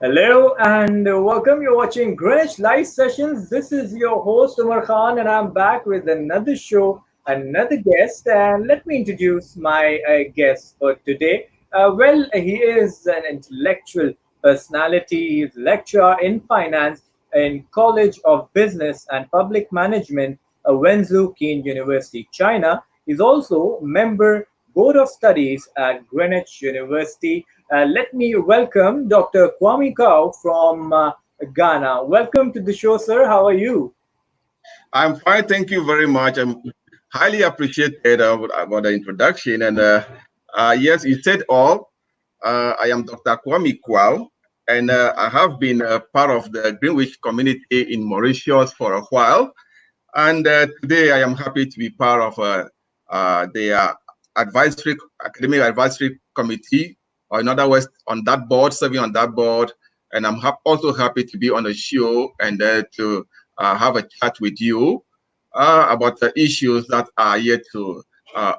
Hello and welcome. You're watching Greenwich Live Sessions. This is your host Umar Khan, and I'm back with another show, another guest. And let me introduce my guest for today. He is an intellectual personality. He's a lecturer in finance in College of Business and Public Management, Wenzhou Keen University, China. He's also member Board of Studies at Greenwich University. Let me welcome Dr. Kwami QUAO from Ghana. Welcome to the show, sir. How are you? I'm fine, thank you very much. I'm highly appreciated about the introduction. And yes, you said all. I am Dr. Kwami QUAO, and I have been part of the Greenwich community in Mauritius for a while. And today I am happy to be part of the academic advisory committee, or in other words, on that board, serving on that board. And I'm also happy to be on the show and to have a chat with you about the issues that are yet to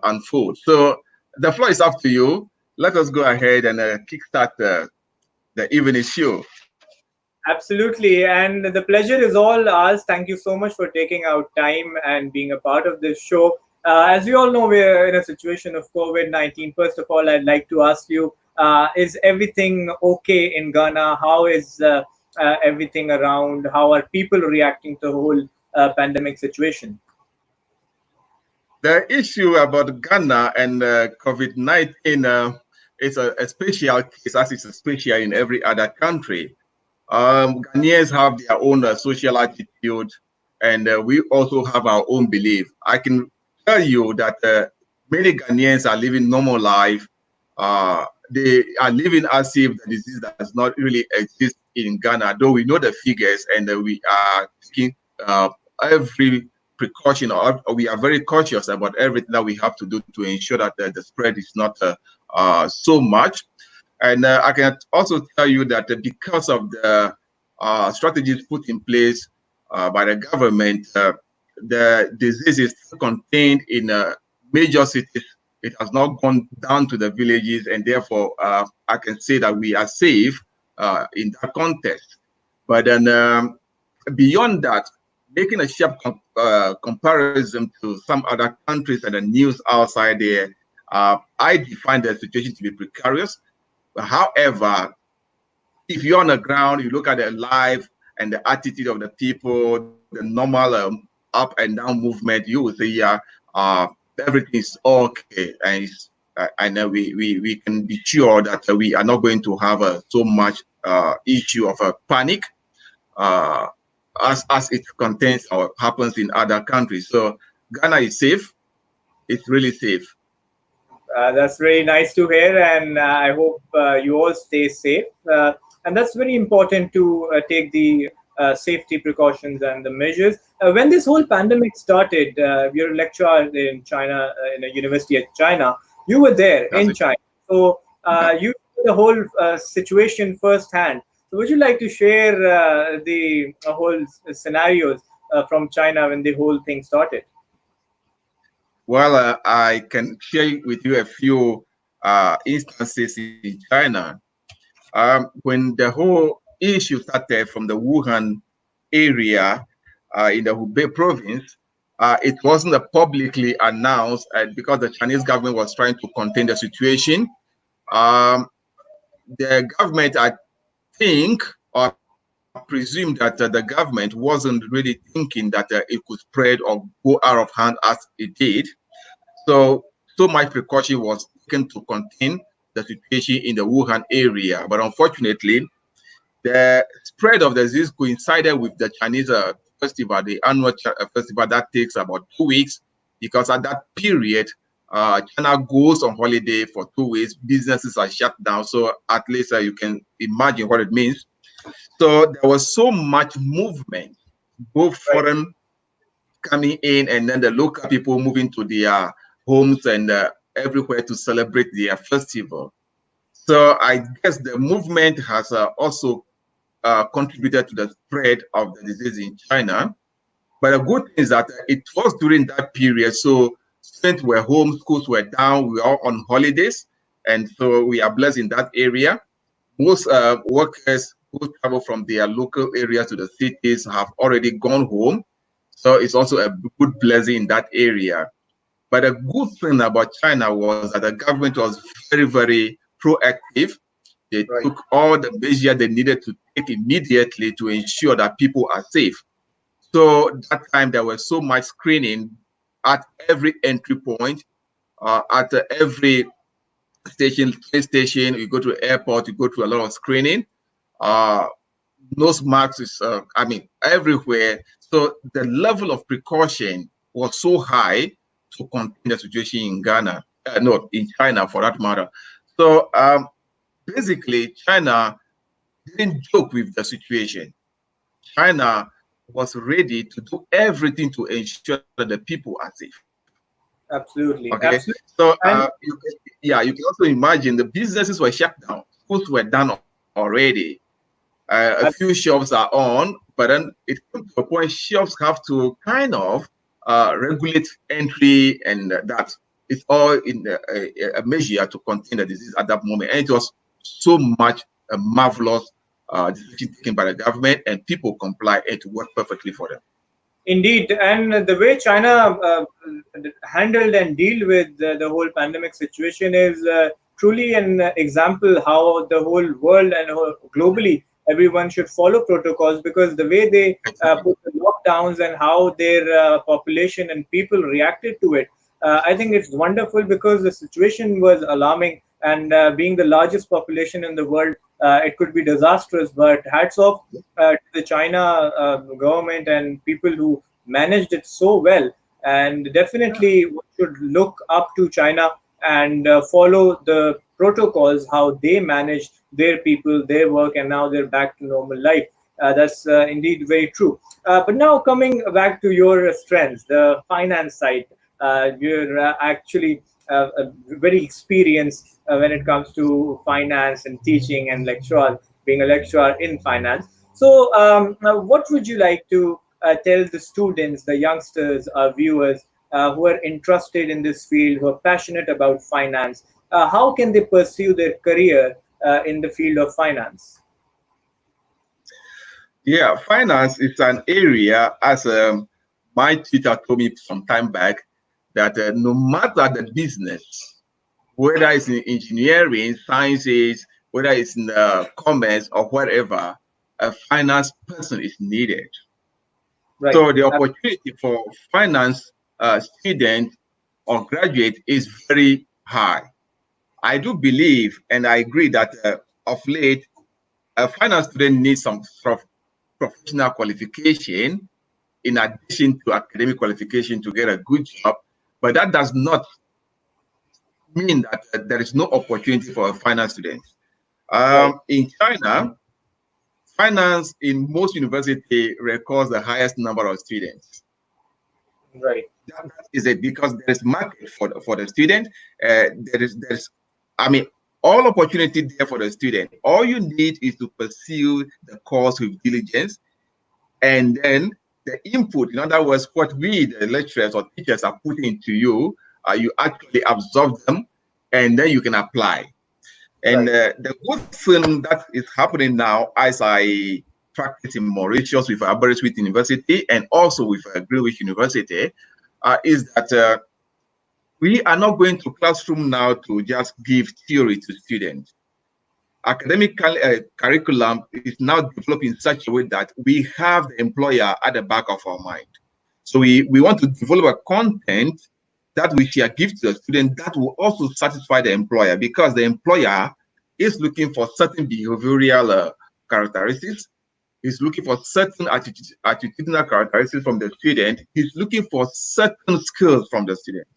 unfold. So the floor is up to you. Let us go ahead and kickstart the evening show. Absolutely. And the pleasure is all ours. Thank you so much for taking out time and being a part of this show. As we all know, we're in a situation of COVID-19. First of all, I'd like to ask you, is everything okay in Ghana? How is everything around? How are people reacting to the whole pandemic situation? The issue about Ghana and COVID-19 is a special case, as it's a special in every other country. Ghanaians have their own social attitude, and we also have our own belief. I can tell you that many Ghanaians are living normal life. They are living as if the disease does not really exist in Ghana, though we know the figures, and we are taking every precaution, or we are very cautious about everything that we have to do to ensure that the spread is not so much. And I can also tell you that because of the strategies put in place by the government, the disease is contained in major cities. It has not gone down to the villages, and therefore I can say that we are safe in that context. But then beyond that, making a sharp comparison to some other countries and the news outside there, I define the situation to be precarious. However, if you're on the ground, you look at the life and the attitude of the people, the normal up and down movement, you will say, yeah, everything is okay. And we can be sure that we are not going to have so much issue of a panic uh, as it contains or happens in other countries. So Ghana is safe. It's really safe. That's very nice to hear, and I hope you all stay safe. And that's very important to take the safety precautions and the measures. When this whole pandemic started, you're a lecturer in China, in a university at China. You were there That's in it. China, so you know the whole situation firsthand. So, would you like to share the whole scenarios from China when the whole thing started? Well, I can share with you a few instances in China. When the whole issue started from the Wuhan area in the Hubei province, it wasn't publicly announced because the Chinese government was trying to contain the situation. Um, the government, I think, or presume that the government wasn't really thinking that it could spread or go out of hand as it did. So much precaution was taken to contain the situation in the Wuhan area. But unfortunately, the spread of the disease coincided with the Chinese festival, the annual festival that takes about 2 weeks, because at that period, China goes on holiday for 2 weeks, businesses are shut down. So at least you can imagine what it means. So there was so much movement, both Right. foreign coming in and then the local people moving to their homes and everywhere to celebrate their festival. So I guess the movement has also contributed to the spread of the disease in China. But the good thing is that it was during that period. So students were home, schools were down, we were all on holidays. And so we are blessed in that area. Most workers who travel from their local areas to the cities have already gone home. So it's also a good blessing in that area. But the good thing about China was that the government was very, very proactive. They Right. took all the measures they needed to take immediately to ensure that people are safe. So that time there was so much screening at every entry point, at every train station. You go to the airport, you go to a lot of screening. Uh, nose marks is, I mean, everywhere. So the level of precaution was so high to contain the situation in Ghana, no, in China for that matter. So basically, China didn't joke with the situation. China was ready to do everything to ensure that the people are safe. Absolutely. Okay, Absolutely. so And yeah, you can also imagine the businesses were shut down, schools were done already. A few shops are on, but then it comes to a point shops have to kind of regulate entry, and that it's all in a measure to contain the disease at that moment. And it was so much a marvelous decision taken by the government, and people comply, and it worked perfectly for them. indeed, and the way China handled and deal with the whole pandemic situation is truly an example how the whole world and globally everyone should follow protocols, because the way they Exactly. put the lockdowns and how their population and people reacted to it, I think it's wonderful, because the situation was alarming, and being the largest population in the world, it could be disastrous. But hats off to the China government and people who managed it so well. And definitely we should look up to China and follow the protocols, how they manage their people, their work, and now they're back to normal life. That's indeed very true. But now coming back to your strengths, the finance side, you're actually very experienced when it comes to finance and teaching and lecturer, being a lecturer in finance. So, what would you like to tell the students, the youngsters, our viewers who are interested in this field, who are passionate about finance? How can they pursue their career in the field of finance? Yeah, finance is an area, as my teacher told me some time back, that no matter the business, whether it's in engineering, sciences, whether it's in commerce or whatever, a finance person is needed. Right. So the opportunity for finance student or graduate is very high. I do believe and I agree that of late, a finance student needs some sort of professional qualification in addition to academic qualification to get a good job. But that does not mean that there is no opportunity for a finance student. Right. In China, finance in most university records the highest number of students. Right. That is it, because there is market for the student. There's I mean, all opportunity there for the student. All you need is to pursue the course with diligence, and then the input, in other words, what we, the lecturers or teachers, are putting into you, you actually absorb them, and then you can apply. And Right. the good thing that is happening now, as I practice in Mauritius with Aberystwyth University and also with Greenwich University, is that we are not going to classroom now to just give theory to students. Academic curriculum is now developed in such a way that we have the employer at the back of our mind. So we want to develop a content that we shall give to the student that will also satisfy the employer, because the employer is looking for certain behavioral characteristics. He's looking for certain attitudinal characteristics from the student. He's looking for certain skills from the student.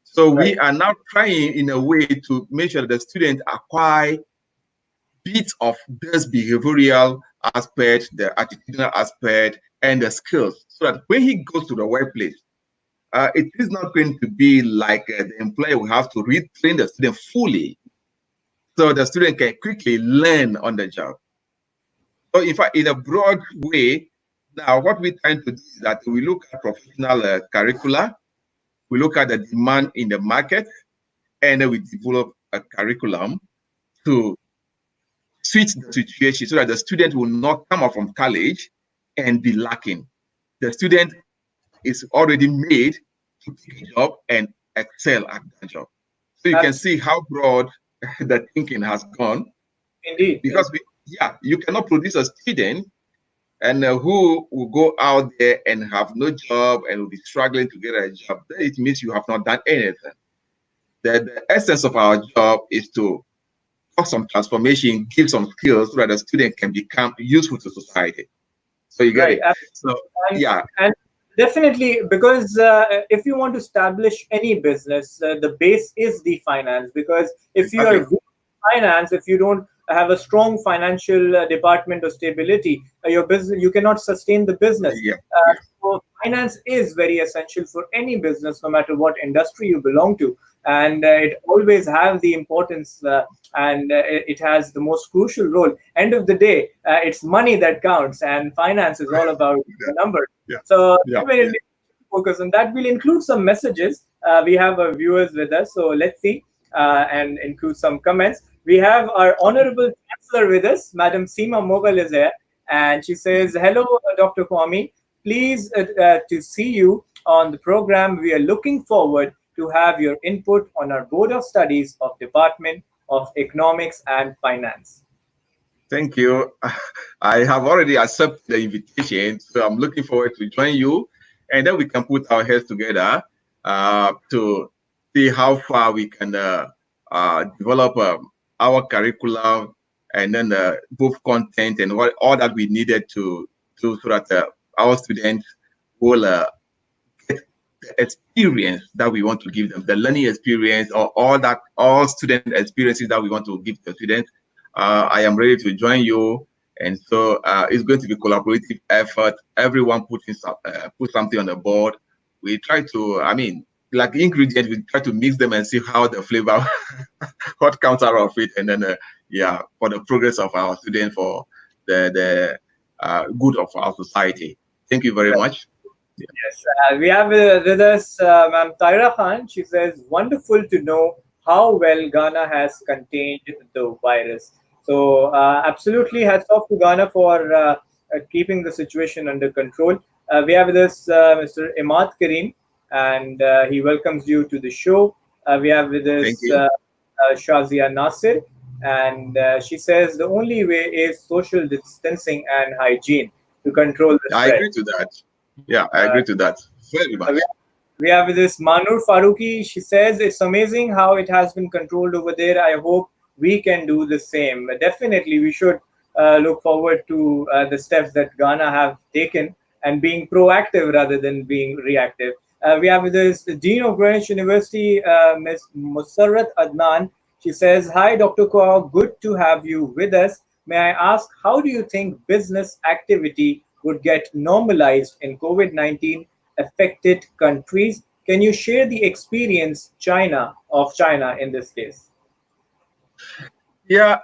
So we Right. are now trying in a way to make sure that the student acquire bits of this behavioral aspect, the attitudinal aspect, and the skills, so that when he goes to the workplace, it is not going to be like the employer will have to retrain the student fully, so the student can quickly learn on the job. So, in fact, in a broad way, now what we're trying to do is that we look at professional curricula, we look at the demand in the market, and then we develop a curriculum to switch the situation so that the student will not come out from college and be lacking. The student is already made to pick a job and excel at that job. So you can see how broad the thinking has gone. Indeed. Because you cannot produce a student and who will go out there and have no job and will be struggling to get a job. Then it means you have not done anything. The essence of our job is to cause some transformation, give some skills so that the student can become useful to society. So you get Right. it. So And, yeah, and definitely, because if you want to establish any business, the base is the finance. Because if you are exactly. good at finance, if you don't have a strong financial department or stability, your business, you cannot sustain the business. Yeah, yeah. So finance is very essential for any business, no matter what industry you belong to, and it always have the importance, and it has the most crucial role. End of the day, it's money that counts, and finance is all about the numbers. Yeah, So yeah, yeah. definitely focus on that. We'll include some messages. We have our viewers with us, so let's see and include some comments. We have our Okay. honorable chancellor with us, Madam Seema Mogal is here, and she says, "Hello, Dr. Kwami. Please to see you on the program. We are looking forward to have your input on our Board of Studies of Department of Economics and Finance." Thank you. I have already accepted the invitation, so I'm looking forward to join you, and then we can put our heads together to see how far we can develop our curriculum, and then both content and what all that we needed to do so that our students will get the experience that we want to give them, the learning experience, or all student experiences that we want to give the students. I am ready to join you, and so it's going to be a collaborative effort. Everyone put something on the board. We try to, I mean, like ingredients, we try to mix them and see how the flavor, what comes out of it, and then for the progress of our students, for the good of our society. Thank you very Right. much. Yeah. Yes, we have with us Ma'am Tyra Khan. She says, "Wonderful to know how well Ghana has contained the virus." So, absolutely, hats off to Ghana for keeping the situation under control. We have with us Mr. Imad Karim, and he welcomes you to the show. We have with Thank us you. Shazia Nasir, and she says the only way is social distancing and hygiene to control the I spread. agree to that. Yeah, I Uh, agree to that very uh, we much. we have this Manur Faruqi. She says it's amazing how it has been controlled over there. I hope we can do the same. Definitely, we should look forward to the steps that Ghana have taken and being proactive rather than being reactive. We have this Dean of Greenwich University, Ms. Musarrat Adnan. She says, "Hi, Dr. Kwao. Good to have you with us. May I ask, how do you think business activity would get normalized in COVID-19 affected countries? Can you share the experience China in this case?" Yeah,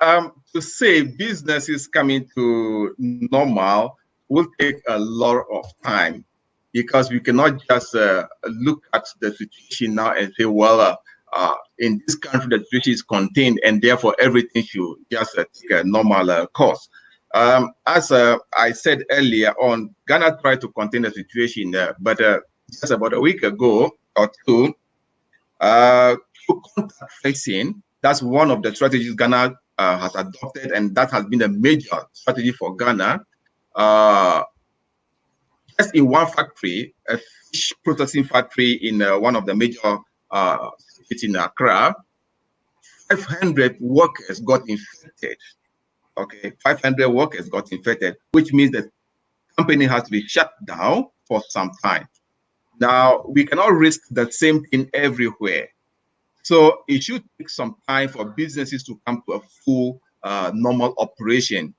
to say business is coming to normal will take a lot of time because we cannot just look at the situation now and say, well, in this country, the situation is contained and therefore everything should just take a normal course. As I said earlier on, Ghana tried to contain the situation, but just about a week ago or two, through contact tracing, that's one of the strategies Ghana has adopted, and that has been a major strategy for Ghana. Uh, just in one factory, a fish processing factory in one of the major cities in Accra, 500 workers got infected. Okay, 500 workers got infected, which means the company has to be shut down for some time. Now, we cannot risk the same thing everywhere. So it should take some time for businesses to come to a full normal operation.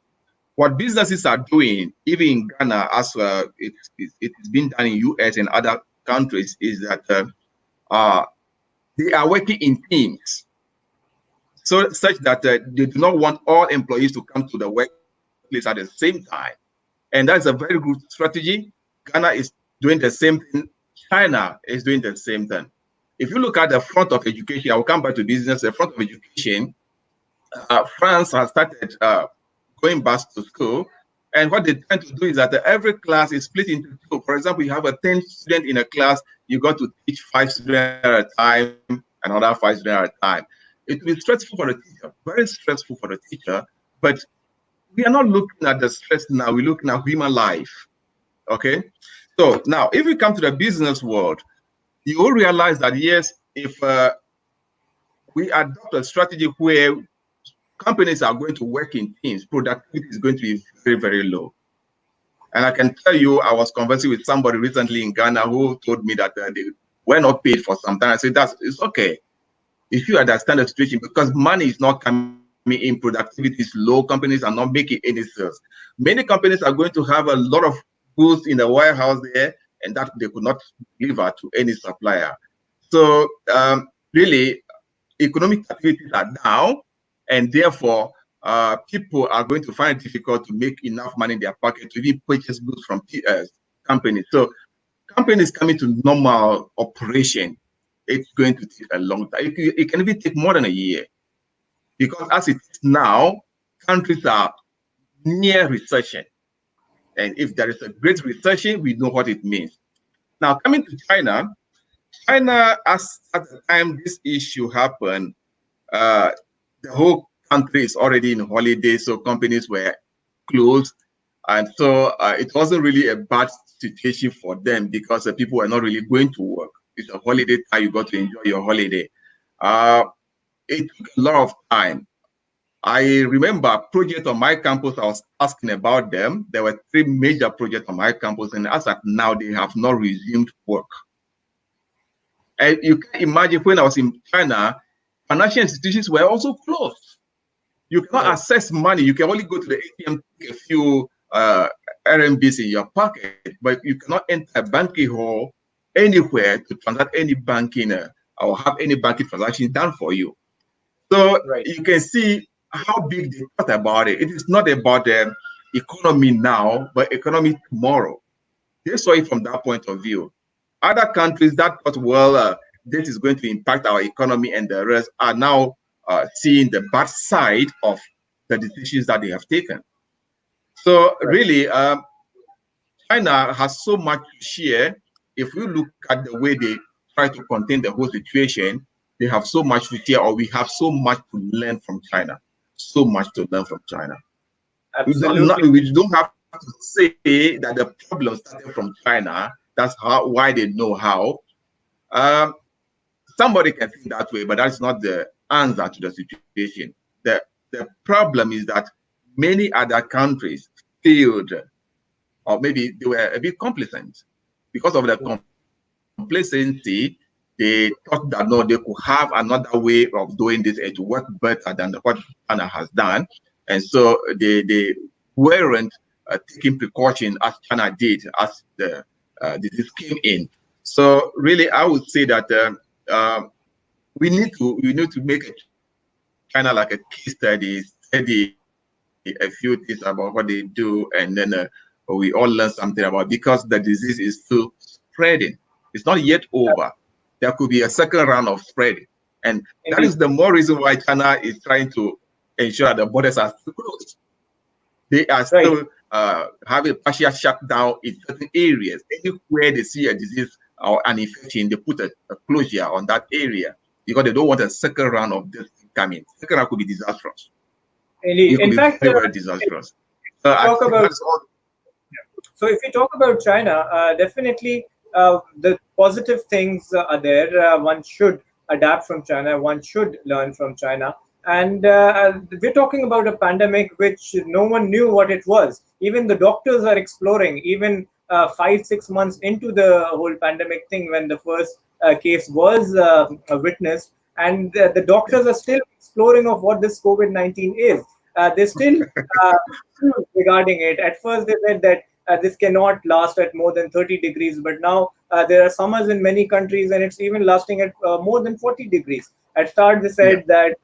What businesses are doing, even in Ghana, as it's been done in US and other countries, is that they are working in teams, so such that they do not want all employees to come to the workplace at the same time. And that's a very good strategy. Ghana is doing the same thing. China is doing the same thing. If you look at the front of education, I will come back to business. The front of education, France has started going back to school. And what they tend to do is that every class is split into two. For example, you have a 10 student in a class, you got to teach 5 students at a time, another 5 students at a time. It will be stressful for the teacher, very stressful for the teacher, but we are not looking at the stress now, we're looking at human life. Okay. So now, if we come to the business world, you will realize that yes, if we adopt a strategy where companies are going to work in teams, productivity is going to be very, very low. And I can tell you, I was conversing with somebody recently in Ghana who told me that they were not paid for some time. I said, it's okay if you understand the situation, because money is not coming in, productivity is low, companies are not making any sales. Many companies are going to have a lot of goods in the warehouse there, and that they could not deliver to any supplier. So really, economic activities are down, and therefore people are going to find it difficult to make enough money in their pocket to even purchase goods from companies. So companies coming to normal operation, it's going to take a long time. It can even take more than a year, because as it is now, countries are near recession. And if there is a great recession, we know what it means. Now, coming to China, as at the time this issue happened, uh, the whole country is already in holiday, so companies were closed. And so it wasn't really a bad situation for them, because people were not really going to work. It's a holiday time, you got to enjoy your holiday. It took a lot of time. I remember a project on my campus, I was asking about them. There were 3 major projects on my campus, and as at now, they have not resumed work. And you can imagine, when I was in China, financial institutions were also closed. You cannot access money. You can only go to the ATM, take a few RMBs in your pocket, but you cannot enter a banking hall anywhere to transact any banking or have any banking transaction done for you. So you can see how big they thought about it. It is not about the economy now, but economy tomorrow. They saw it from that point of view. Other countries that thought, well, this is going to impact our economy and the rest, are now seeing the bad side of the decisions that they have taken. So really, China has so much to share. If we look at the way they try to contain the whole situation, they have so much to share, or we have so much to learn from China. So much to learn from China. Absolutely. We don't have to say that the problem started from China. That's why they know how. Um, Somebody can think that way, but that's not the answer to the situation. The problem is that many other countries failed, or maybe they were a bit complacent. Because of the complacency, they thought that no, they could have another way of doing this and to work better than what China has done. And so they weren't taking precaution as China did as the disease came in. So really, I would say that we need to make China like a case study a few things about what they do, and then we all learn something about, because the disease is still spreading. It's not yet over. There could be a second round of spreading, and that is the more reason why China is trying to ensure that the borders are still closed. They are still having a partial shutdown in certain areas. Anywhere they see a disease or an infection, they put a closure on that area, because they don't want a second round of this coming. Second round could be disastrous. It could In be fact, very, very disastrous. I talk think about that's all. So if we talk about China, definitely the positive things are there. One should adapt from China. One should learn from China. And we're talking about a pandemic which no one knew what it was. Even the doctors are exploring, even 5, 6 months into the whole pandemic thing, when the first case was witnessed, and the doctors are still exploring of what this COVID-19 is. They still regarding it. At first, they said that this cannot last at more than 30 degrees, but now there are summers in many countries, and it's even lasting at more than 40 degrees. At start, they said that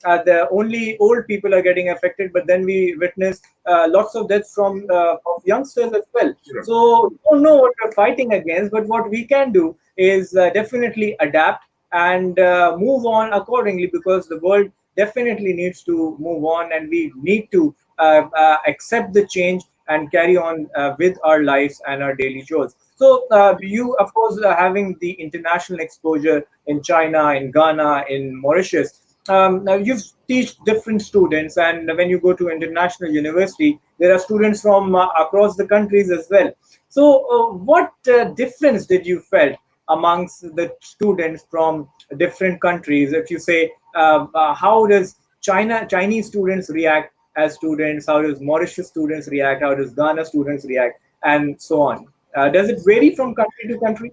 the only old people are getting affected, but then we witnessed lots of deaths from of youngsters as well. Sure. So we don't know what we're fighting against, but what we can do is definitely adapt and move on accordingly, because the world definitely needs to move on, and we need to accept the change and carry on with our lives and our daily chores. So you, of course, having the international exposure in China, in Ghana, in Mauritius. Now you've teach different students, and when you go to international university, there are students from across the countries as well. So, what difference did you felt amongst the students from different countries? If you say, how does Chinese students react as students? How does Mauritius students react? How does Ghana students react, and so on? Does it vary from country to country?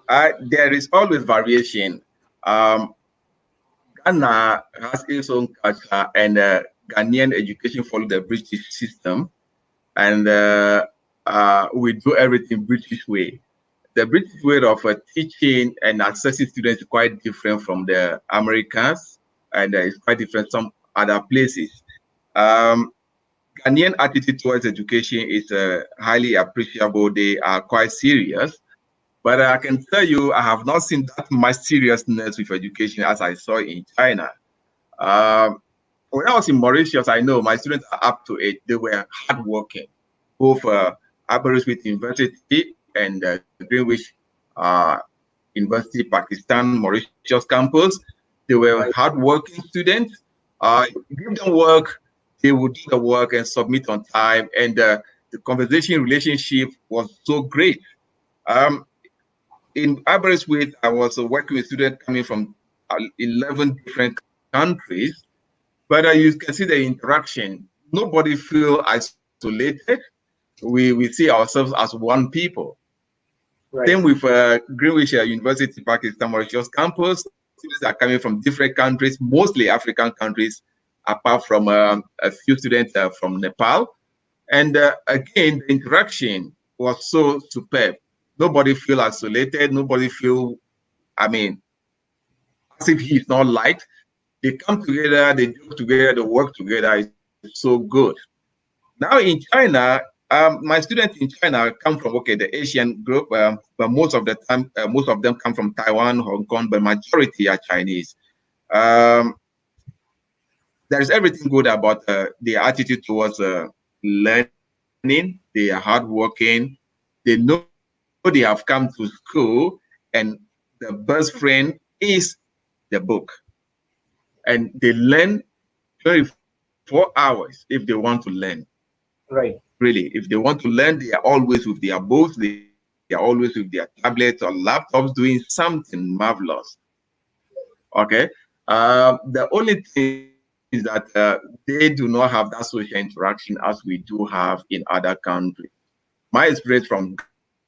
There is always variation. Um, Ghana has its own culture, and Ghanaian education follow the British system, and we do everything British way. The British way of teaching and assessing students is quite different from the Americans, and it's quite different some other places. Um, Ghanaian attitude towards education is highly appreciable. They are quite serious. But I can tell you, I have not seen that much seriousness with education as I saw in China. Um, when I was in Mauritius, I know my students are up to it. They were hardworking, both Aberystwyth University and Greenwich uh, University, Pakistan, Mauritius campus. They were Right, hardworking students. Give them work, they would do the work and submit on time. And the conversation relationship was so great. Um, in Aberystwyth, I was working with students coming from 11 different countries, but you can see the interaction. Nobody feel isolated. We see ourselves as one people. Same right, with Greenwich University, Pakistan, Mauritius campus. Students are coming from different countries, mostly African countries, apart from a few students from Nepal. And again, the interaction was so superb. Nobody feel isolated. Nobody feel, I mean, as if he's not liked. They come together, they joke together, they work together. It's so good. Now in China, my students in China come from the Asian group, but most of the time, most of them come from Taiwan, Hong Kong, but majority are Chinese. Um, there is everything good about their attitude towards learning. They are hardworking. They know they have come to school, and the best friend is the book. And they learn 24 hours if they want to learn. right. Really, if they want to learn, they are always with their books, they are always with their tablets or laptops doing something marvelous. Okay. The only thing is that they do not have that social interaction as we do have in other countries. My experience from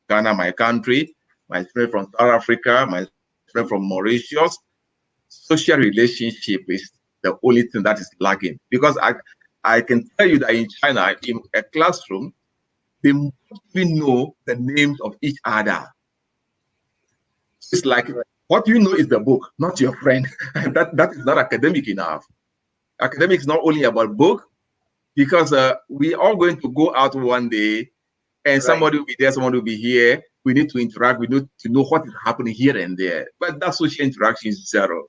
Ghana, my country, my experience from South Africa, my experience from Mauritius, social relationship is the only thing that is lagging. Because I can tell you that in China, in a classroom, they mostly know the names of each other. So it's like Right. what you know is the book, not your friend. That is not academic enough. Academic is not only about book, because we are going to go out one day and Right. somebody will be there, somebody will be here. We need to interact. We need to know what is happening here and there. But that social interaction is zero,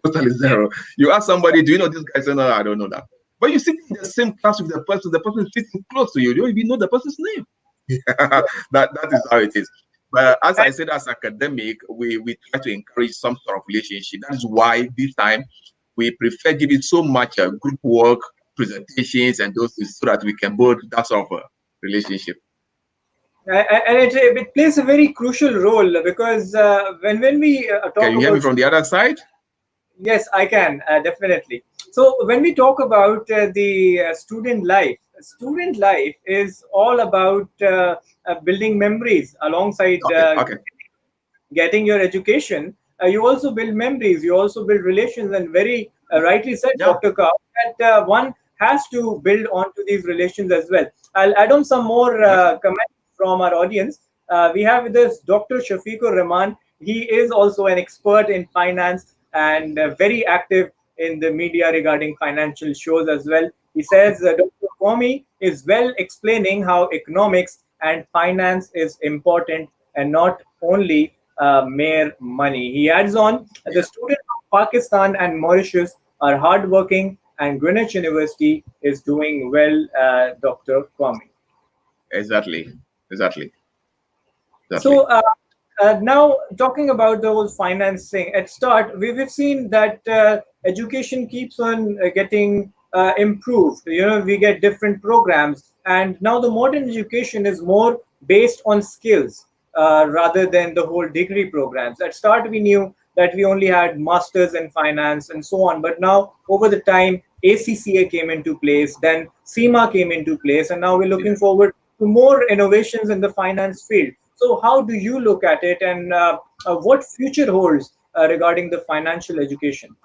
totally zero. You ask somebody, do you know this guy? Say, no, I don't know that. But you sit in the same class with the person is sitting close to you. You don't even know the person's name. That is how it is. But as I said, as academic, we try to encourage some sort of relationship. That is why this time we prefer giving so much group work, presentations, and those things so that we can build that sort of relationship. And it plays a very crucial role because when we Can talk you hear me about from the other side? yes, I can definitely. So when we talk about the student life is all about building memories alongside Okay, okay. getting your education. You also build memories, you also build relations, and very rightly said, Yeah. Dr. Kao, that one has to build onto these relations as well. I'll add on some more Yes. comments from our audience. We have with us Dr. Shafiqur Rahman. He is also an expert in finance and very active in the media regarding financial shows as well. He says Dr. Kwami is well explaining how economics and finance is important and not only mere money. He adds on, the Yeah. students of Pakistan and Mauritius are hardworking and Greenwich University is doing well, Dr. Kwame. Exactly. Exactly. So Exactly. now talking about the whole financing, at start we've seen that education keeps on getting improved. You know, we get different programs, and now the modern education is more based on skills rather than the whole degree programs. At start we knew that we only had masters in finance and so on, but now over the time ACCA came into place, then SEMA came into place, and now we're Yeah. looking forward to more innovations in the finance field. So, how do you look at it, and what future holds regarding the financial education?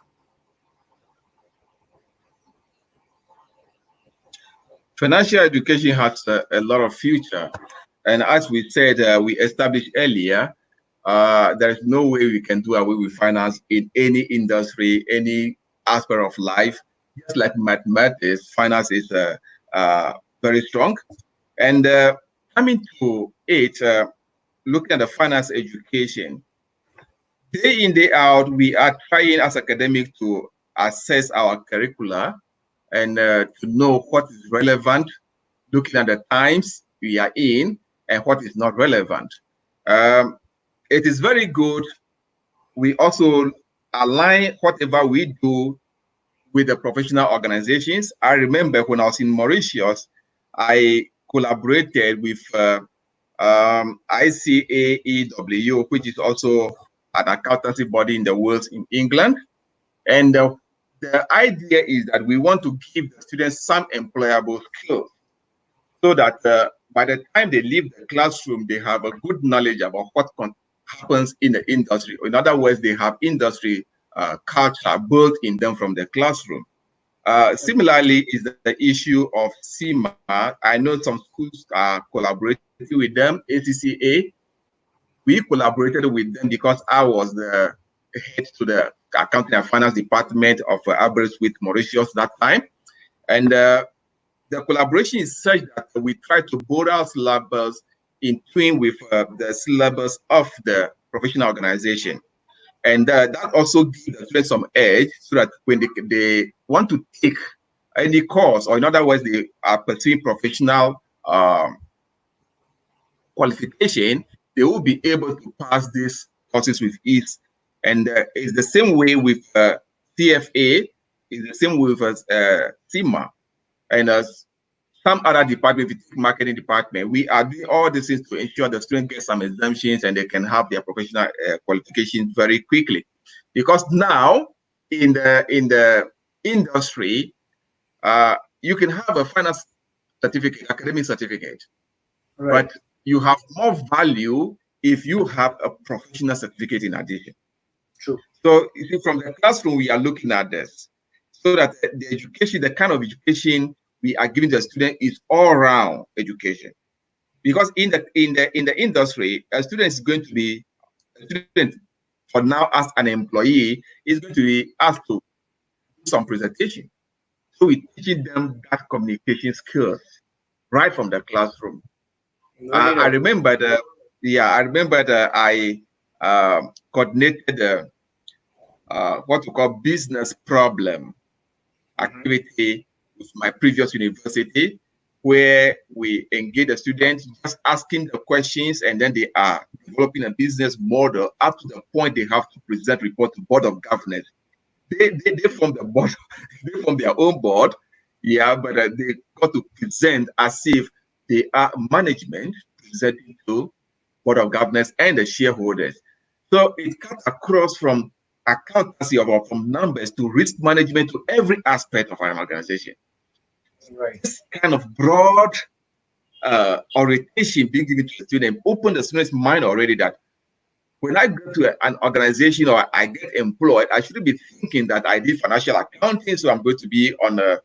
Financial education has a lot of future. And as we said, we established earlier, there is no way we can do away with finance in any industry, any aspect of life. Just like mathematics, finance is very strong. And coming to it, looking at the finance education, day in, day out, we are trying as academics to assess our curricula and to know what is relevant, looking at the times we are in and what is not relevant. Um, it is very good. We also align whatever we do with the professional organizations. I remember when I was in Mauritius, I collaborated with ICAEW, which is also an accountancy body in the world in England. And the idea is that we want to give the students some employable skills so that by the time they leave the classroom, they have a good knowledge about what happens in the industry. In other words, they have industry culture built in them from the classroom. Similarly, is the issue of SEMA. I know some schools are collaborating with them, ACCA. We collaborated with them because I was the head to the accounting and finance department of Albert with Mauritius that time. And the collaboration is such that we try to build our syllabus in tune with the syllabus of the professional organization. And that also gives the students some edge so that when they want to take any course, or in other words, they are pursuing professional qualification, they will be able to pass these courses with ease. And it's the same way with CFA, it's the same way with SEMA. And some other department, marketing department, we are doing all these things to ensure the students get some exemptions and they can have their professional qualifications very quickly. Because now in the industry, you can have a finance certificate, academic certificate, Right. but you have more value if you have a professional certificate in addition. True. So you see, from the classroom, we are looking at this so that the education, the kind of education we are giving the student is all-round education. Because in the industry, a student is going to be a student for now as an employee is going to be asked to do some presentation. So we're teaching them that communication skills right from the classroom. Very I right. remember that. Yeah, I remember that I coordinated what we call business problem Mhm. activity with my previous university, where we engage the students just asking the questions, and then they are developing a business model up to the point they have to present report to board of governors. They form the board, they form their own board, yeah, but they got to present as if they are management presenting to board of governors and the shareholders. So it cuts across from accountancy or from numbers to risk management to every aspect of an organization. Right. This kind of broad orientation being given to the student open the student's mind already that when I go to an organization or I get employed, I shouldn't be thinking that I did financial accounting, so I'm going to be on a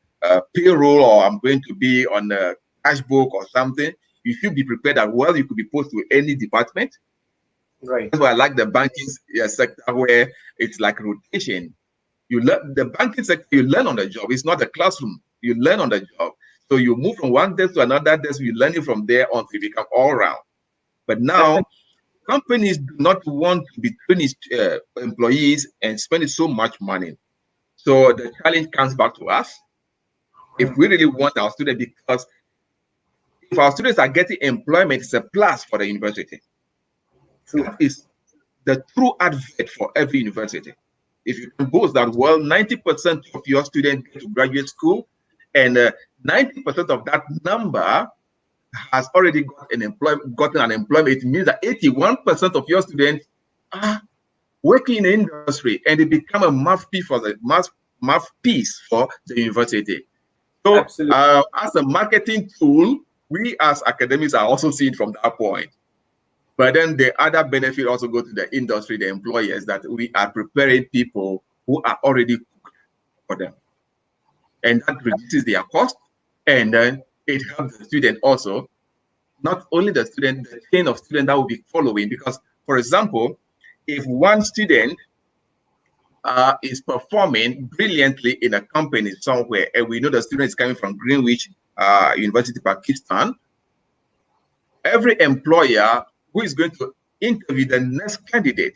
payroll or I'm going to be on a cash book or something. You should be prepared that, well, you could be posted to any department. Right. That's why I like the banking sector where it's like rotation. You learn the banking sector, you learn on the job. It's not a classroom. You learn on the job. So you move from one desk to another desk, you learn it from there until you become all round. But now Definitely. companies do not want to be training employees and spending so much money. So the challenge comes back to us if we really want our students, because if our students are getting employment, it's a plus for the university. True. That is the true advert for every university. If you can boast that, well, 90% of your students get to graduate school, and 90% of that number has already gotten an employment, it means that 81% of your students are working in the industry, and they become a mouthpiece for the university. So, Absolutely. as a marketing tool, we as academics are also seeing from that point. But then the other benefit also go to the industry, the employers, that we are preparing people who are already cooked for them. And that reduces their cost. And then it helps the student also, not only the student, the chain of students that will be following. Because, for example, if one student is performing brilliantly in a company somewhere, and we know the student is coming from Greenwich University, Pakistan, every employer who is going to interview the next candidate,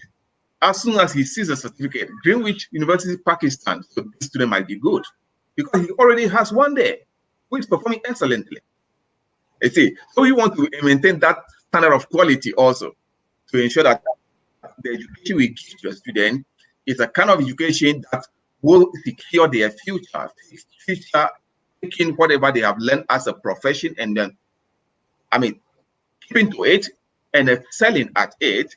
as soon as he sees a certificate, Greenwich University, Pakistan, so this student might be good because he already has one there who is performing excellently. You see, so we want to maintain that standard of quality also to ensure that the education we give to a student is a kind of education that will secure their future, taking whatever they have learned as a profession and then, I mean, keeping to it and excelling at it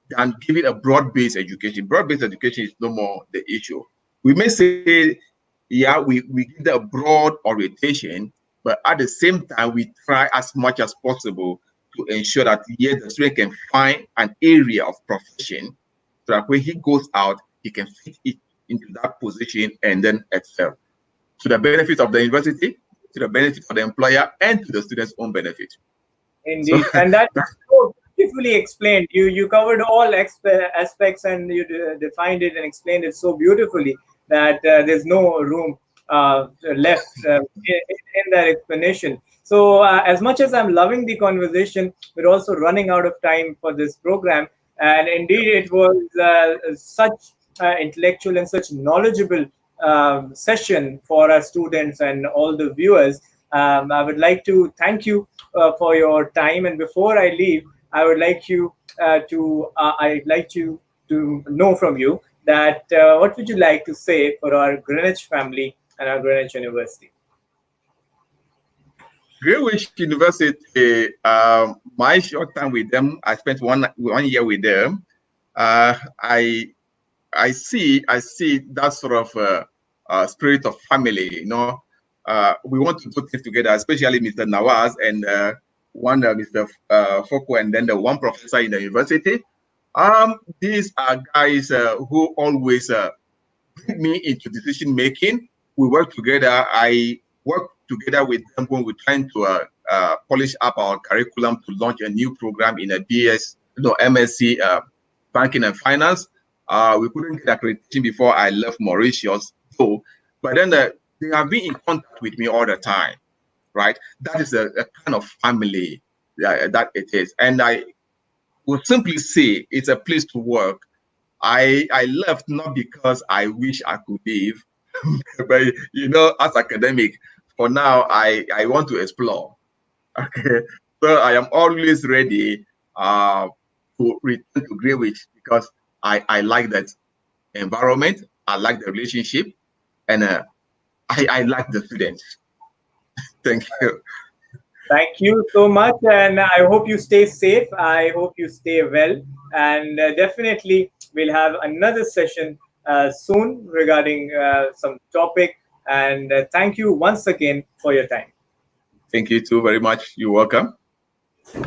than giving a broad-based education. Broad-based education is no more the issue. We may say, yeah, we give the broad orientation, but at the same time, we try as much as possible to ensure that, yes, the student can find an area of profession so that when he goes out, he can fit it into that position and then excel to the benefit of the university, to the benefit of the employer, and to the student's own benefit. So Indeed, and that is so beautifully explained. You covered all aspects, and you defined it and explained it so beautifully that there's no room left in that explanation. So, as much as I'm loving the conversation, we're also running out of time for this program. And indeed, it was such intellectual and such knowledgeable session for our students and all the viewers. I would like to thank you for your time. And before I leave, I would like you I'd like to know from you that what would you like to say for our Greenwich family and our Greenwich University? Greenwich University, my short time with them, I spent one year with them. Uh, I I see that sort of spirit of family. We want to do things together, especially Mr. Nawaz and one Mr. Foko, and then the one professor in the university. These are guys who always bring me into decision making. We work together. I work together with them when we're trying to polish up our curriculum to launch a new program in a MSc banking and finance. We couldn't get accreditation before I left Mauritius, so but then they have been in contact with me all the time, right? That is a kind of family that it is, and I would simply say it's a place to work. I left not because I wish I could leave, but as academic, for now I want to explore. Okay, so I am always ready to return to Greenwich because I like that environment, I like the relationship, and I like the students. Thank you. Thank you so much, and I hope you stay safe. I hope you stay well, and definitely we'll have another session soon regarding some topic. And thank you once again for your time. Thank you too very much. You're welcome.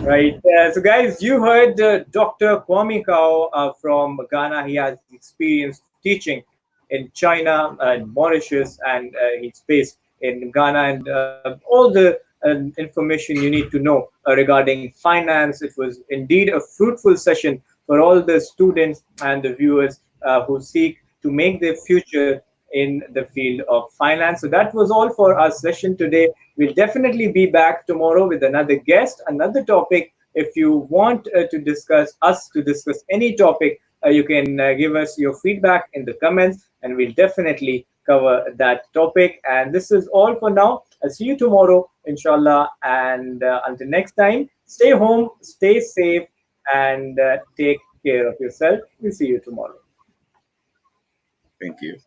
Right. So, guys, you heard Dr. Kwami QUAO from Ghana. He has experience teaching in China and Mauritius, and he's based in Ghana. And all the information you need to know regarding finance. It was indeed a fruitful session for all the students and the viewers who seek to make their future in the field of finance. So that was all for our session today. We'll definitely be back tomorrow with another guest, another topic. If you want to discuss any topic, you can give us your feedback in the comments, and we'll definitely cover that topic. And this is all for now. I'll see you tomorrow, inshallah. And until next time, stay home, stay safe, and take care of yourself. We'll see you tomorrow. Thank you.